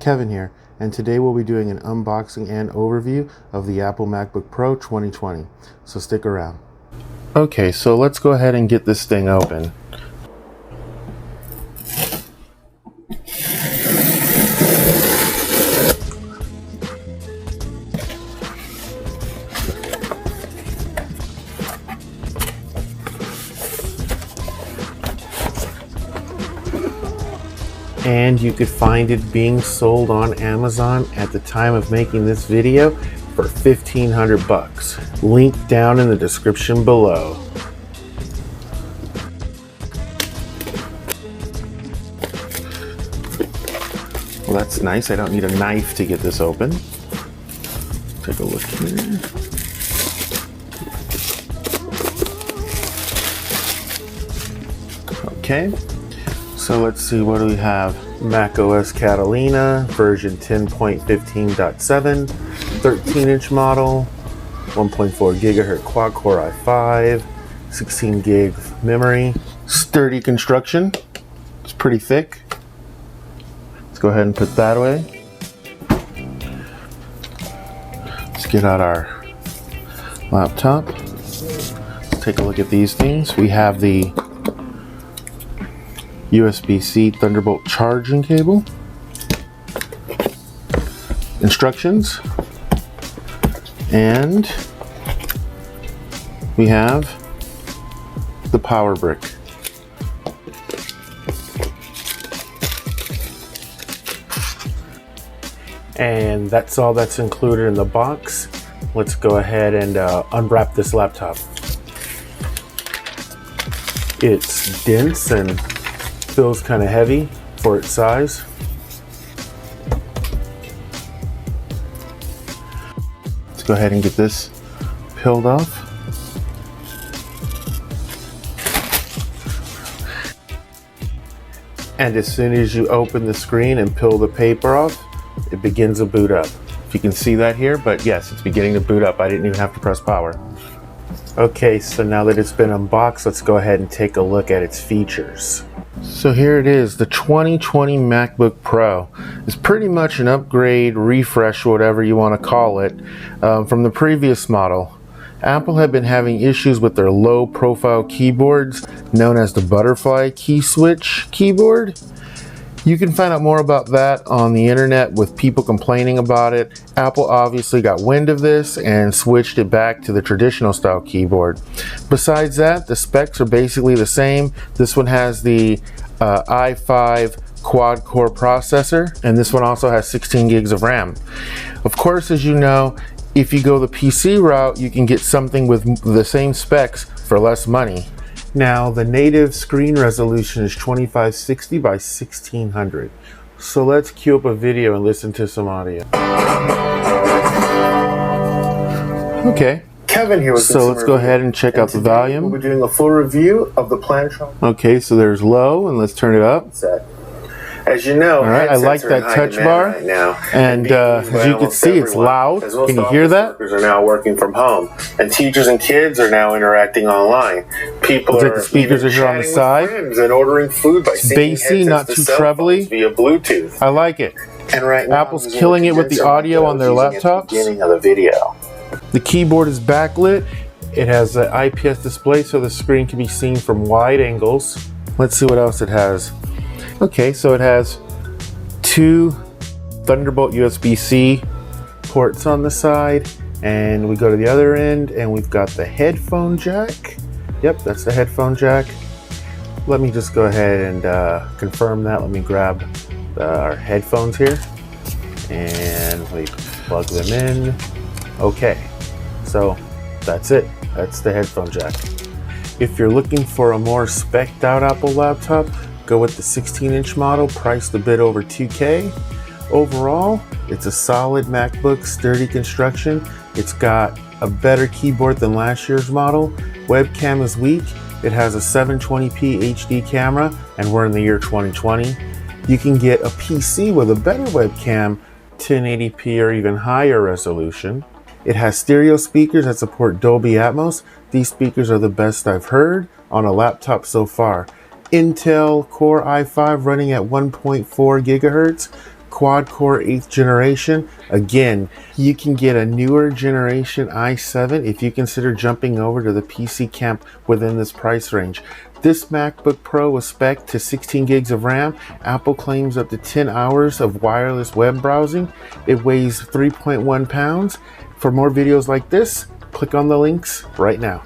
Kevin here, and today we'll be doing an unboxing and overview of the Apple MacBook Pro 2020, so stick around. Okay, so let's go ahead and get this thing open. And you could find it being sold on Amazon at the time of making this video for $1,500. Link down in the description below. Well, that's nice. I don't need a knife to get this open. Take a look here. Okay. So let's see, what do we have? macOS Catalina, version 10.15.7, 13-inch model, 1.4 gigahertz quad-core i5, 16 gig memory, sturdy construction. It's pretty thick. Let's go ahead and put that away. Let's get out our laptop. Let's take a look at these things. We have the USB-C Thunderbolt charging cable, instructions, and we have the power brick. And that's all that's included in the box. Let's go ahead and unwrap this laptop. It's dense and feels kind of heavy for its size. Let's go ahead and get this peeled off. And as soon as you open the screen and peel the paper off, it begins to boot up. If you can see that here, but yes, it's beginning to boot up. I didn't even have to press power. Okay, so now that it's been unboxed, let's go ahead and take a look at its features. So here it is, the 2020 MacBook Pro. It's pretty much an upgrade, refresh, whatever you want to call it, from the previous model. Apple had been having issues with their low profile keyboards, known as the butterfly key switch keyboard. You can find out more about that on the internet with people complaining about it. Apple obviously got wind of this and switched it back to the traditional style keyboard. Besides that, the specs are basically the same. This one has the i5 quad-core processor, and this one also has 16 gigs of RAM. Of course, as you know, if you go the PC route, you can get something with the same specs for less money. Now, the native screen resolution is 2560 by 1600. So let's cue up a video and listen to some audio. Okay. Kevin here with So let's go ahead and check out the volume. We'll be doing a full review of the Plantronics. Okay, so there's low, and let's turn it up. As you know, all right, I like that touch bar, right now, and as you can see, it's loud. Can you hear that? Workers are now working from home, and teachers and kids are now interacting online. People looks like the speakers are here on the side. And ordering food by bassy, not too trebly. Via Bluetooth. I like it. And right now, Apple's killing it with the audio on their laptops. Beginning of the video. The keyboard is backlit. It has an IPS display, so the screen can be seen from wide angles. Let's see what else it has. Okay, so it has two Thunderbolt USB-C ports on the side, and we go to the other end and we've got the headphone jack. Yep, that's the headphone jack. Let me just go ahead and confirm that. Let me grab our headphones here and we plug them in. Okay, so that's it. That's the headphone jack. If you're looking for a more spec'd out Apple laptop, go with the 16-inch model, priced a bit over $2K. Overall, it's a solid MacBook, sturdy construction. It's got a better keyboard than last year's model. Webcam is weak. It has a 720p HD camera, and we're in the year 2020. You can get a PC with a better webcam, 1080p or even higher resolution. It has stereo speakers that support Dolby Atmos. These speakers are the best I've heard on a laptop so far. Intel Core i5 running at 1.4 gigahertz. quad-core 8th generation. Again, you can get a newer generation i7 if you consider jumping over to the PC camp within this price range. This MacBook Pro was spec'd to 16 gigs of RAM. Apple claims up to 10 hours of wireless web browsing. It weighs 3.1 pounds. For more videos like this, click on the links right now.